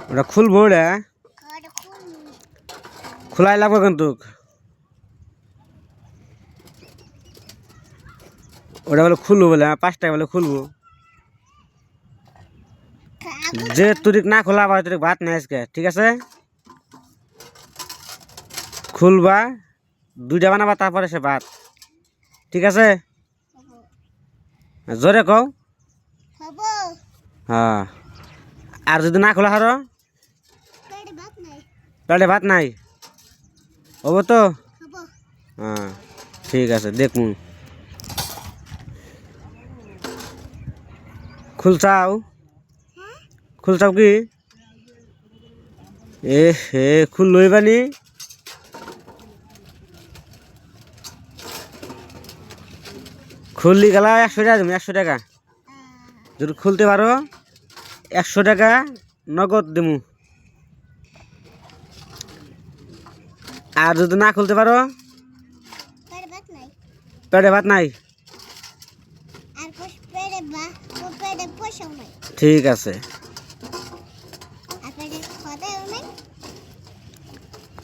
ওটা খুলবো রে, খোলাই লাগবে কিন্তু ওটা বলে খুলবো বলে 5 টাকা বলে খুলবো। যে তুই না খোলা ভাই তোর ভাত নাই আজকে, ঠিক আছে? খুলবা 2টা বানাবা তারপরে সে ভাত, ঠিক আছে? জোরে কও। হ্যাঁ, আর যদি না খোলা হারো পেটে ভাত নাই হবো তো। হ্যাঁ ঠিক আছে, দেখুন খুলছাও খুলছাও কি এ হে খুল লই বানি খুললি গেলা 100 টাকা দেবো, 100 টাকা যদি খুলতে পারো 100 টাকা নগদ দেবো। আর যদি না খুলতে পারো পেটে ভাত নাই, ঠিক আছে।